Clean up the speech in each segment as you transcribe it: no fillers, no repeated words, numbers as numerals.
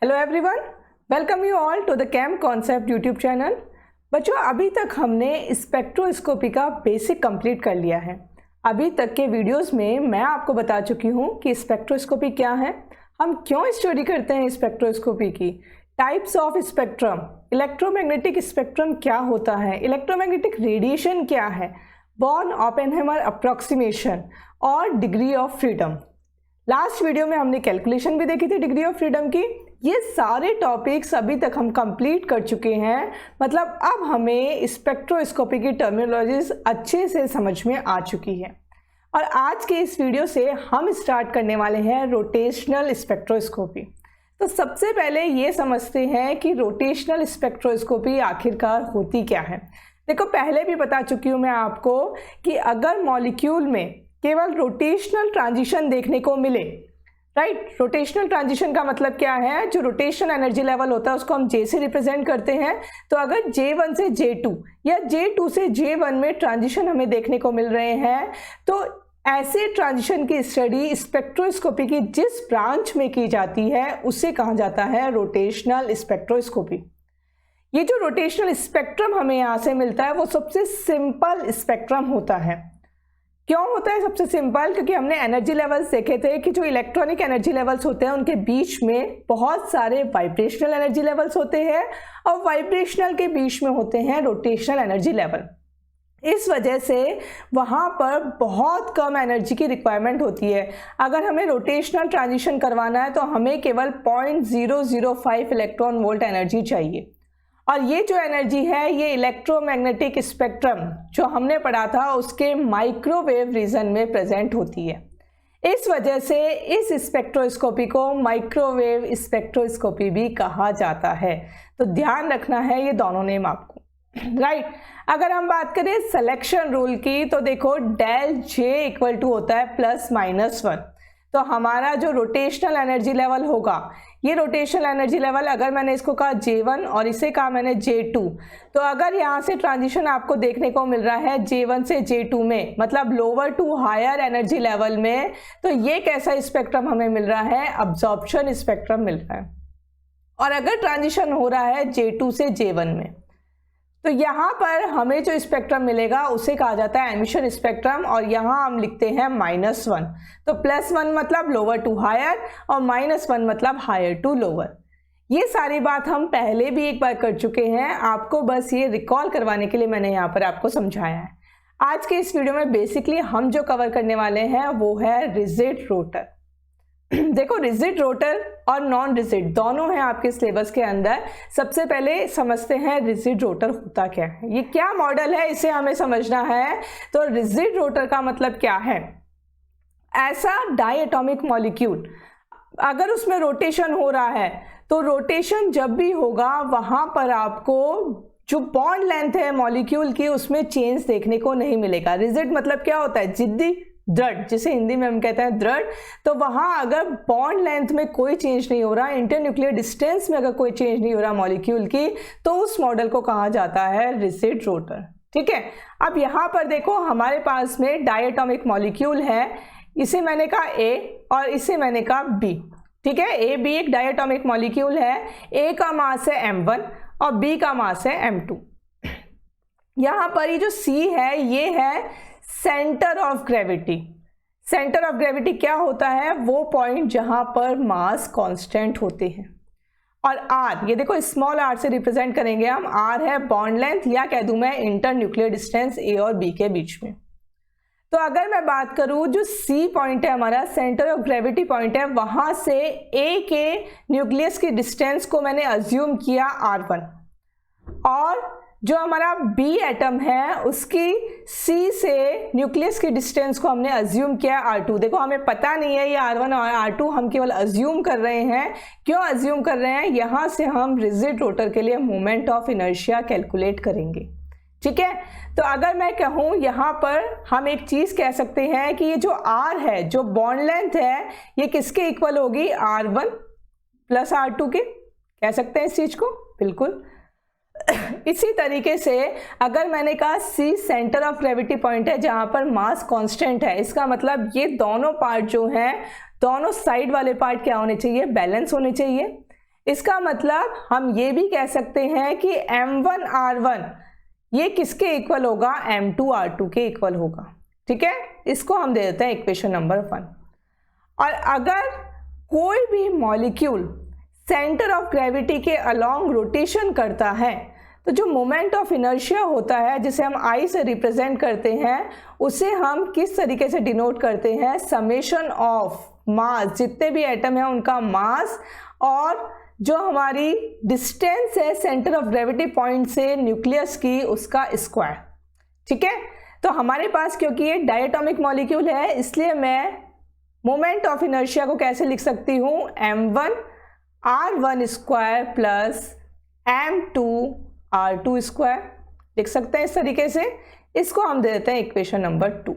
Hello everyone, welcome you all to the cam concept YouTube channel. बच्चों, अभी तक हमने स्पेक्ट्रोस्कोपी का बेसिक कंप्लीट कर लिया है। अभी तक के वीडियोस में मैं आपको बता चुकी हूँ कि स्पेक्ट्रोस्कोपी क्या है, हम क्यों स्टडी करते हैं स्पेक्ट्रोस्कोपी की, types of spectrum, electromagnetic spectrum क्या होता है, इलेक्ट्रोमैग्नेटिक रेडिएशन क्या है, बॉर्न ओपेनहाइमर अप्रॉक्सीमेशन और degree of freedom. Last video में हमने कैलकुलेशन भी देखी थी डिग्री ऑफ फ्रीडम की। ये सारे टॉपिक्स अभी तक हम कंप्लीट कर चुके हैं, मतलब अब हमें स्पेक्ट्रोस्कोपी की टर्मिनोलॉजीज अच्छे से समझ में आ चुकी है। और आज के इस वीडियो से हम स्टार्ट करने वाले हैं रोटेशनल स्पेक्ट्रोस्कोपी। तो सबसे पहले ये समझते हैं कि रोटेशनल स्पेक्ट्रोस्कोपी आखिरकार होती क्या है। देखो, पहले भी बता चुकी हूँ मैं आपको कि अगर मॉलिक्यूल में केवल रोटेशनल ट्रांजिशन देखने को मिले, राइट, रोटेशनल ट्रांजिशन का मतलब क्या है, जो रोटेशन एनर्जी लेवल होता है उसको हम J से रिप्रेजेंट करते हैं। तो अगर J1 से J2 या J2 से J1 में ट्रांजिशन हमें देखने को मिल रहे हैं, तो ऐसे ट्रांजिशन की स्टडी स्पेक्ट्रोस्कोपी की जिस ब्रांच में की जाती है उसे कहा जाता है रोटेशनल स्पेक्ट्रोस्कोपी। ये जो रोटेशनल स्पेक्ट्रम हमें यहाँ से मिलता है वो सबसे सिंपल स्पेक्ट्रम होता है। क्यों होता है सबसे सिंपल? क्योंकि हमने एनर्जी लेवल्स देखे थे कि जो इलेक्ट्रॉनिक एनर्जी लेवल्स होते हैं उनके बीच में बहुत सारे वाइब्रेशनल एनर्जी लेवल्स होते हैं और वाइब्रेशनल के बीच में होते हैं रोटेशनल एनर्जी लेवल। इस वजह से वहाँ पर बहुत कम एनर्जी की रिक्वायरमेंट होती है। अगर हमें रोटेशनल ट्रांजिशन करवाना है तो हमें केवल 0.005 इलेक्ट्रॉन वोल्ट एनर्जी चाहिए। और ये जो एनर्जी है ये इलेक्ट्रोमैग्नेटिक स्पेक्ट्रम जो हमने पढ़ा था उसके माइक्रोवेव रीजन में प्रेजेंट होती है। इस वजह से इस स्पेक्ट्रोस्कोपी को माइक्रोवेव स्पेक्ट्रोस्कोपी भी कहा जाता है। तो ध्यान रखना है ये दोनों नेम आपको, राइट। अगर हम बात करें सिलेक्शन रूल की तो देखो डेल J इक्वल टू होता है +-1। तो हमारा जो रोटेशनल एनर्जी लेवल होगा, ये रोटेशनल एनर्जी लेवल अगर मैंने इसको कहा J1 और इसे कहा मैंने J2, तो अगर यहाँ से ट्रांजिशन आपको देखने को मिल रहा है J1 से J2 में, मतलब lower to higher energy level में, तो ये कैसा स्पेक्ट्रम हमें मिल रहा है? अब्जॉर्प्शन स्पेक्ट्रम मिल रहा है। और अगर ट्रांजिशन हो रहा है J2 से J1 में, तो यहाँ पर हमें जो स्पेक्ट्रम मिलेगा उसे कहा जाता है एमिशन स्पेक्ट्रम, और यहाँ हम लिखते हैं -1। तो +1 मतलब लोअर टू हायर और -1 मतलब हायर टू लोअर। ये सारी बात हम पहले भी एक बार कर चुके हैं, आपको बस ये रिकॉल करवाने के लिए मैंने यहाँ पर आपको समझाया है। आज के इस वीडियो में बेसिकली हम जो कवर करने वाले हैं वो है रिजिड रोटर। देखो, रिजिड रोटर और नॉन रिजिड दोनों हैं आपके सिलेबस के अंदर। सबसे पहले समझते हैं रिजिड रोटर होता क्या है, ये क्या मॉडल है, इसे हमें समझना है। तो रिजिड रोटर का मतलब क्या है? ऐसा डायटोमिक मॉलिक्यूल अगर उसमें रोटेशन हो रहा है तो रोटेशन जब भी होगा वहां पर आपको जो बॉन्ड लेंथ है मॉलिक्यूल की उसमें चेंज देखने को नहीं मिलेगा। रिजिड मतलब क्या होता है? जिद्दी, दृढ़, जिसे हिंदी में हम कहते हैं दृढ़। तो वहां अगर बॉन्ड लेंथ में कोई चेंज नहीं हो रहा, इंटरन्यूक्लियर डिस्टेंस में अगर कोई चेंज नहीं हो रहा मॉलिक्यूल की, तो उस मॉडल को कहा जाता है रिजिड रोटर। ठीक है, अब यहाँ पर देखो हमारे पास में डायटोमिक मॉलिक्यूल है, इसे मैंने कहा A और इसे मैंने कहा B। ठीक है, A B एक डायटोमिक मॉलिक्यूल है, A का मास है m1 और B का मास है m2। यहाँ पर ये जो C है ये है centre of gravity. Centre of gravity क्या होता है? वो पॉइंट जहां पर मास कांस्टेंट होते हैं। और R, ये देखो स्मॉल r से रिप्रेजेंट करेंगे हम, R है बॉन्ड लेंथ या कह दूं मैं इंटरन्यूक्लियर डिस्टेंस A और B के बीच में। तो अगर मैं बात करूं जो C पॉइंट है हमारा, सेंटर ऑफ ग्रेविटी पॉइंट है, वहां से A के न्यूक्लियस की डिस्टेंस को मैंने अज्यूम किया R1, और जो हमारा B एटम है उसकी C से न्यूक्लियस की डिस्टेंस को हमने अज्यूम किया R2। देखो, हमें पता नहीं है ये R1 और R2, हम केवल अज्यूम कर रहे हैं। क्यों अज्यूम कर रहे हैं? यहाँ से हम रिजिड रोटर के लिए मोमेंट ऑफ इनर्शिया कैलकुलेट करेंगे। ठीक है, तो अगर मैं कहूँ यहाँ पर हम एक चीज कह सकते हैं कि ये जो R है, जो बॉन्ड लेंथ है, ये किसके इक्वल होगी? R1 + R2 के। कह सकते हैं इस चीज को, बिल्कुल। इसी तरीके से अगर मैंने कहा C centre of gravity point है जहां पर मास कांस्टेंट है, इसका मतलब ये दोनों पार्ट जो हैं, दोनों साइड वाले पार्ट क्या होने चाहिए? बैलेंस होने चाहिए। इसका मतलब हम ये भी कह सकते हैं कि M1R1 ये किसके इक्वल होगा, M2R2 के इक्वल होगा। ठीक है, इसको हम दे देते हैं इक्वेशन नंबर 1। और अगर कोई भी मॉलिक्यूल सेंटर ऑफ ग्रेविटी के अलोंग रोटेशन करता है तो जो मोमेंट ऑफ इनर्शिया होता है, जिसे हम I से रिप्रेजेंट करते हैं, उसे हम किस तरीके से डिनोट करते हैं, समेशन ऑफ मास, जितने भी एटम हैं उनका मास, और जो हमारी डिस्टेंस है सेंटर ऑफ ग्रेविटी पॉइंट से न्यूक्लियस की, उसका स्क्वायर। ठीक है, तो हमारे पास क्योंकि ये डायटोमिक मॉलिक्यूल है, इसलिए मैं मोमेंट ऑफ इनर्शिया को कैसे लिख सकती हूँ, M1R1 square plus M2R2 square लिख सकते हैं इस तरीके से। इसको हम दे देते हैं इक्वेशन नंबर 2।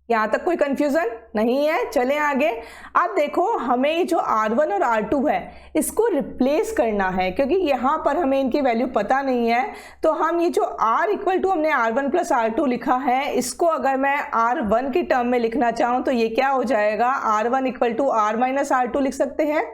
यहाँ तक कोई कंफ्यूजन नहीं है, चलें आगे। अब देखो, हमें ये जो R1 और R2 है इसको रिप्लेस करना है, क्योंकि यहाँ पर हमें इनकी वैल्यू पता नहीं है। तो हम ये जो R इक्वल टू हमने R1 प्लस R2 लिखा है, इसको अगर मैं R1 की टर्म में लिखना चाहूँ तो ये क्या हो जाएगा, R1 equal to R minus R2 लिख सकते हैं।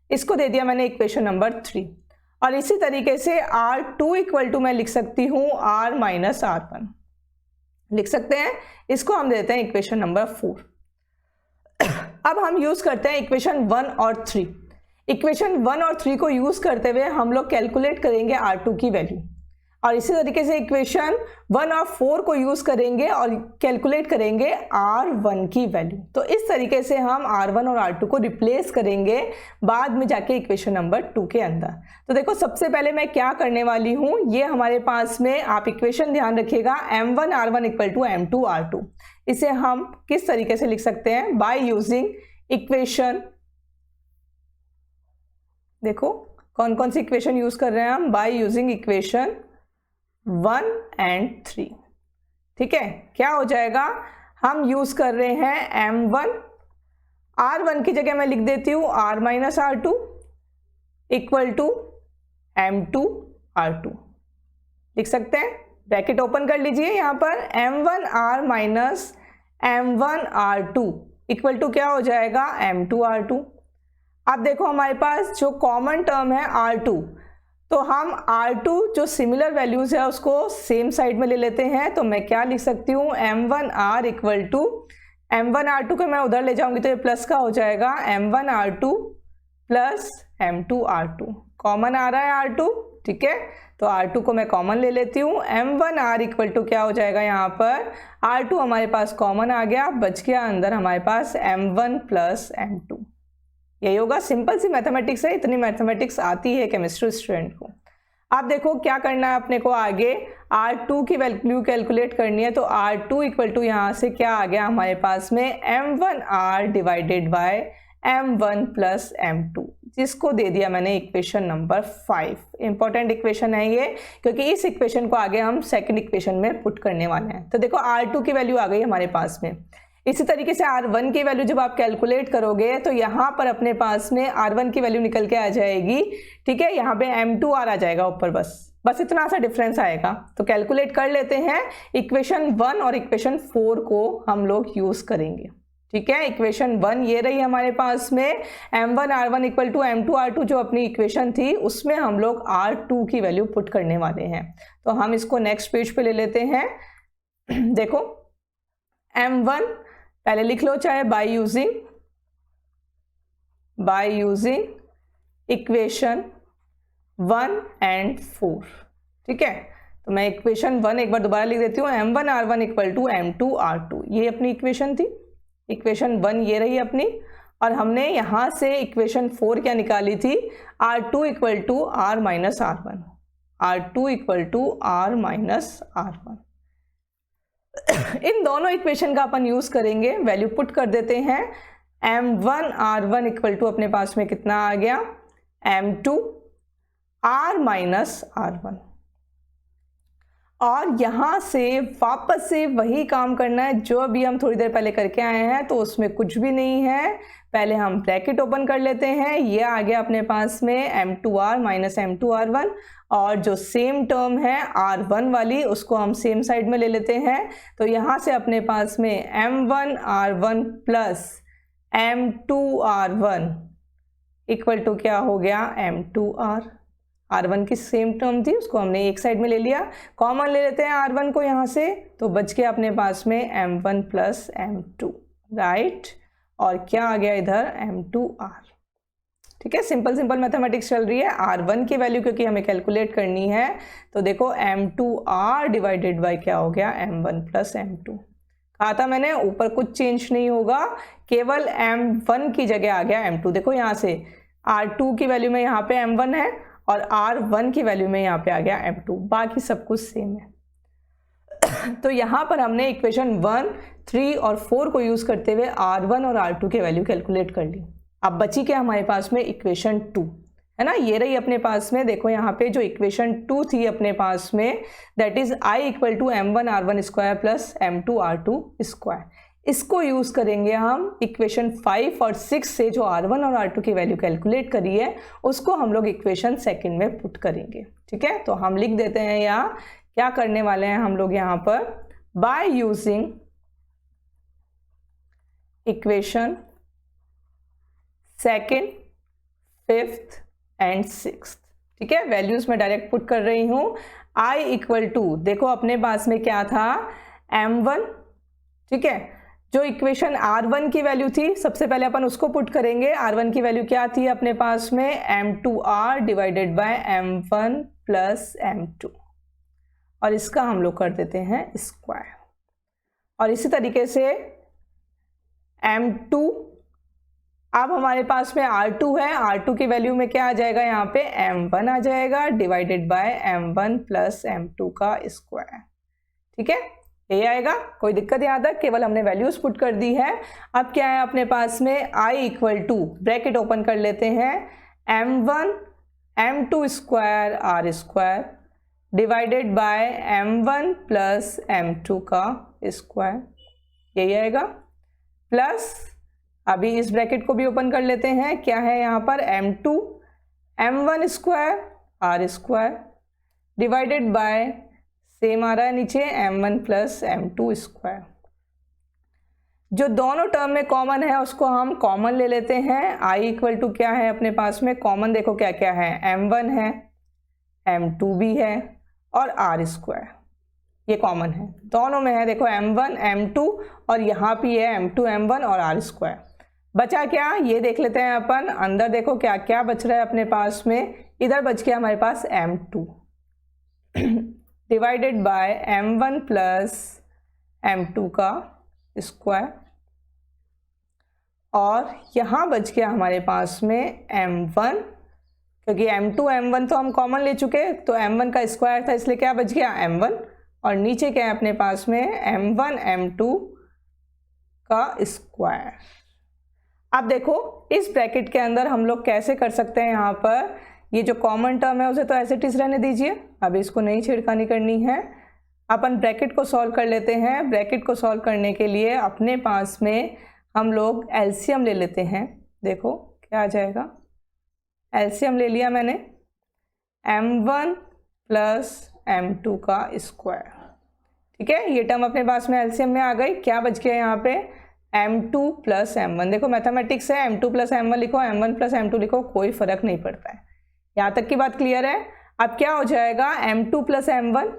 इसको दे दिया मैंने इक्वेशन नंबर 3। और इसी तरीके से R2 इक्वल टू मैं लिख सकती हूँ R माइनस R1 लिख सकते हैं। इसको हम देते हैं इक्वेशन नंबर 4। अब हम यूज करते हैं इक्वेशन 1 और 3। इक्वेशन 1 और 3 को यूज करते हुए हम लोग कैलकुलेट करेंगे R2 की वैल्यू, और इसी तरीके से इक्वेशन 1 और 4 को यूज करेंगे और कैलकुलेट करेंगे R1 की वैल्यू। तो इस तरीके से हम R1 और R2 को रिप्लेस करेंगे बाद में जाके इक्वेशन नंबर 2 के अंदर। तो देखो, सबसे पहले मैं क्या करने वाली हूँ, ये हमारे पास में आप इक्वेशन ध्यान रखिएगा, M1R1 इक्वल टू M2R2। इसे हम किस तरीके से लिख सकते हैं, बाय यूजिंग इक्वेशन, देखो कौन कौन सी इक्वेशन यूज कर रहे हैं हम, बाय यूजिंग इक्वेशन 1 and 3। ठीक है, क्या हो जाएगा, हम यूज कर रहे हैं M1, R1 की जगह मैं लिख देती हूँ R minus R2 equal to M2R2 लिख सकते हैं। ब्रैकेट ओपन कर लीजिए, यहाँ पर M1R minus M1R2 equal to क्या हो जाएगा, M2R2। अब देखो, हमारे पास जो कॉमन टर्म है R2, तो हम R2 जो सिमिलर वैल्यूज है उसको सेम साइड में ले लेते हैं। तो मैं क्या लिख सकती हूँ, M1R इक्वल टू M1R2 को मैं उधर ले जाऊंगी तो ये प्लस का हो जाएगा, M1R2 प्लस M2R2। कॉमन आ रहा है R2, ठीक है, तो R2 को मैं कॉमन ले लेती हूँ। M1R इक्वल टू क्या हो जाएगा, यहाँ पर R2 हमारे पास कॉमन आ गया, बच गया अंदर हमारे पास M1 प्लस M2। यही होगा, सिंपल सी मैथमेटिक्स है, इतनी मैथमेटिक्स आती है केमिस्ट्री स्टूडेंट को। आप देखो क्या करना है अपने को, आगे R2 की वैल्यू कैलकुलेट करनी है। तो R2 इक्वल टू यहाँ से क्या आ गया हमारे पास में, M1R divided by M1 plus M2, जिसको दे दिया मैंने इक्वेशन नंबर 5। इंपॉर्टेंट इक्वेशन है ये, क्योंकि इस इक्वेशन को आगे हम सेकंड इक्वेशन में पुट करने वाले हैं। तो देखो, R2 की वैल्यू आ गई हमारे पास में। इसी तरीके से R1 की वैल्यू जब आप कैलकुलेट करोगे तो यहाँ पर अपने पास में R1 की वैल्यू निकल के आ जाएगी। ठीक है, यहाँ पे M2R आ जाएगा ऊपर, बस इतना सा डिफरेंस आएगा। तो कैलकुलेट कर लेते हैं, इक्वेशन 1 और इक्वेशन 4 को हम लोग यूज करेंगे। ठीक है, इक्वेशन 1 ये रही हमारे पास में, M1R1 इक्वल टू M2R2 जो अपनी इक्वेशन थी, उसमें हम लोग R2 की वैल्यू पुट करने वाले हैं। तो हम इसको नेक्स्ट पेज पे ले लेते हैं। देखो, M1 पहले लिख लो, चाहे बाय यूजिंग इक्वेशन 1 and 4। ठीक है, तो मैं इक्वेशन 1 एक बार दोबारा लिख देती हूँ, M1R1 इक्वल टू M2R2, ये अपनी इक्वेशन थी। इक्वेशन 1 ये रही अपनी, और हमने यहाँ से इक्वेशन 4 क्या निकाली थी, R2 equal to R minus R1, R2 equal to R minus R1। इन दोनों इक्वेशन का अपन यूज करेंगे, वैल्यू पुट कर देते हैं। M1R1 इक्वल टू अपने पास में कितना आ गया, M2 R माइनस R1। और यहाँ से वापस से वही काम करना है जो अभी हम थोड़ी देर पहले करके आए हैं, तो उसमें कुछ भी नहीं है। पहले हम ब्रैकेट ओपन कर लेते हैं, ये आ गया अपने पास में M2R माइनस M2R1, और जो सेम टर्म है R1 वाली उसको हम सेम साइड में ले लेते हैं। तो यहाँ से अपने पास में M1R1 plus M2R1 equal to क्या हो गया M2R। R1 की सेम टर्म थी, उसको हमने एक साइड में ले लिया, कॉमन ले लेते हैं R1 को यहाँ से, तो बच गया अपने पास में M1 प्लस M2, राइट। और क्या आ गया इधर M2R। ठीक है, सिंपल सिंपल मैथमेटिक्स चल रही है। R1 की वैल्यू क्योंकि हमें कैलकुलेट करनी है, तो देखो M2R डिवाइडेड बाय क्या हो गया M1 प्लस M2। कहा था मैंने ऊपर कुछ चेंज नहीं होगा, केवल M1 की जगह आ गया M2। देखो यहाँ से R2 की वैल्यू में यहाँ पे M1 है और R1 की वैल्यू में यहाँ पे आ गया M2, बाकी सब कुछ सेम है। तो यहाँ पर हमने इक्वेशन 1, 3 और 4 को यूज करते हुए R1 और R2 की वैल्यू कैलकुलेट कर ली। अब बची क्या हमारे पास में इक्वेशन 2, है ना, ये रही अपने पास में। देखो यहाँ पे जो इक्वेशन 2 थी अपने पास में, that is I equal to M1 R1 square plus M2 R2 square. इसको यूज करेंगे हम इक्वेशन 5 और 6 से, जो R1 और R2 की वैल्यू कैलकुलेट करी है उसको हम लोग इक्वेशन 2 में पुट करेंगे। ठीक है, तो हम लिख देते हैं यहाँ क्या करने वाले हैं हम लोग यहाँ पर, by using equation 2nd, 5th and 6th। ठीक है, वैल्यूज में डायरेक्ट पुट कर रही हूं। I इक्वल टू, देखो अपने पास में क्या था M1। ठीक है, जो इक्वेशन R1 की वैल्यू थी सबसे पहले अपन उसको पुट करेंगे। R1 की वैल्यू क्या थी अपने पास में M2R divided by M1 plus M2, और इसका हम लोग कर देते हैं स्क्वायर। और इसी तरीके से M2, अब हमारे पास में R2 है, R2 की वैल्यू में क्या आ जाएगा यहाँ पे M1 आ जाएगा divided by M1 plus M2 का स्क्वायर। ठीक है, ये आएगा, कोई दिक्कत यहाँ तक, केवल हमने वैल्यूज पुट कर दी है। अब क्या है अपने पास में I equal to, bracket open कर लेते हैं, M1 M2 square R square divided by M1 plus M2 का स्क्वायर, यही आएगा, प्लस अभी इस ब्रैकेट को भी ओपन कर लेते हैं, क्या है यहाँ पर M2 M1 square R square divided by, same आ रहा है नीचे, M1 प्लस M2 स्क्वायर। जो दोनों टर्म में कॉमन है उसको हम कॉमन ले लेते हैं। I इक्वल टू क्या है अपने पास में कॉमन, देखो क्या क्या है, M1 है, M2 भी है और R स्क्वायर, ये कॉमन है दोनों में है। देखो M1 M2 और यहाँ भी है M2 M1 और R स्क्वायर। बचा क्या, ये देख लेते हैं अपन। अंदर देखो क्या क्या बच रहा है अपने पास में, इधर बच गया हमारे पास M2 divided by M1 plus M2 का स्क्वायर, और यहाँ बच गया हमारे पास में M1, क्योंकि M2 M1 तो हम कॉमन ले चुके, तो M1 का स्क्वायर था इसलिए क्या बच गया M1, और नीचे क्या है अपने पास में M1 M2 का स्क्वायर। अब देखो इस ब्रैकेट के अंदर हम लोग कैसे कर सकते हैं, यहाँ पर ये जो कॉमन टर्म है उसे तो ऐसे टीज रहने दीजिए, अभी इसको नहीं छेड़खानी करनी है। अपन ब्रैकेट को सॉल्व कर लेते हैं। ब्रैकेट को सॉल्व करने के लिए अपने पास में हम लोग एलसीएम ले लेते हैं। देखो क्या आ जाएगा, एलसीएम ले लिया मैंने, M1 प्लस M2 का स्क्वायर। ठीक है, ये टर्म अपने पास में एलसीएम में आ गई। क्या बच गया यहाँ पे M2 प्लस M1। देखो मैथमेटिक्स है, M2 प्लस M1 लिखो, M1 प्लस M2 लिखो, कोई फर्क नहीं पड़ता है। यहाँ तक की बात क्लियर है। अब क्या हो जाएगा M2 प्लस M1,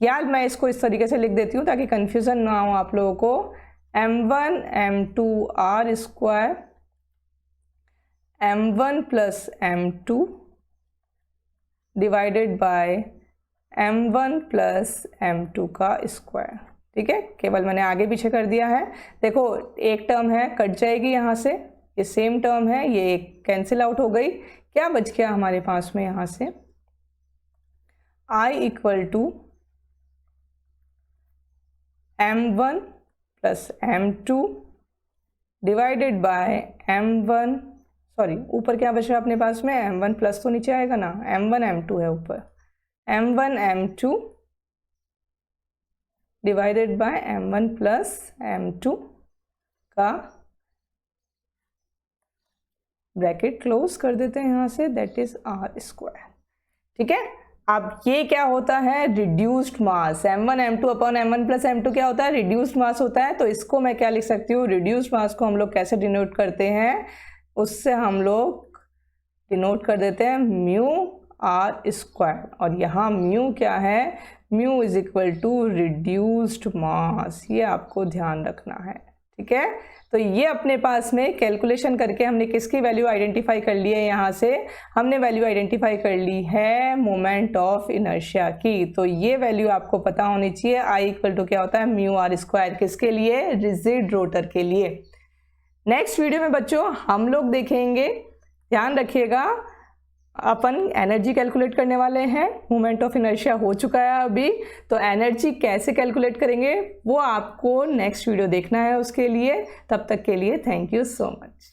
यार मैं इसको इस तरीके से लिख देती हूँ ताकि कंफ्यूजन ना हो आप लोगों को। M1 M2 R square M1 plus M2 divided by M1 plus M2 का स्क्वायर। ठीक है, केवल मैंने आगे पीछे कर दिया है। देखो एक टर्म है कट जाएगी यहाँ से, ये सेम टर्म है, ये कैंसिल आउट हो गई। क्या बच गया हमारे पास में यहाँ से, I equal to M1 plus M2 divided by M1, sorry ऊपर क्या बच रहा है अपने पास में, M1 प्लस तो नीचे आएगा ना, M1 M2 है ऊपर, M1 M2 divided by M1 plus M2 का ब्रैकेट क्लोज कर देते हैं यहाँ से, दैट इज R स्क्वायर। ठीक है, अब ये क्या होता है, रिड्यूस्ड मास। M1 M2 upon M1 plus M2 क्या होता है, रिड्यूस्ड मास होता है। तो इसको मैं क्या लिख सकती हूँ, रिड्यूस्ड मास को हम लोग कैसे डिनोट करते हैं, उससे हम लोग डिनोट कर देते हैं म्यू आर स्क्वायर, और यहाँ म्यू क्या है, mu is equal to reduced mass, ये आपको ध्यान रखना है, ठीक है। तो ये अपने पास में कैलकुलेशन करके हमने किसकी वैल्यू आइडेंटिफाई कर ली है, यहाँ से हमने वैल्यू आइडेंटिफाई कर ली है मोमेंट ऑफ इनर्शिया की। तो ये वैल्यू आपको पता होनी चाहिए, आई इक्वल टू क्या होता है, म्यू आर स्क्वायर, किसके लिए, रिजिड रोटर के लिए। नेक्स्ट वीडियो में बच्चों हम लोग देखेंगे, ध्यान रखिएगा, अपन एनर्जी कैलकुलेट करने वाले हैं, मोमेंट ऑफ इनर्शिया हो चुका है अभी, तो एनर्जी कैसे कैलकुलेट करेंगे वो आपको नेक्स्ट वीडियो देखना है। उसके लिए तब तक के लिए थैंक यू सो मच।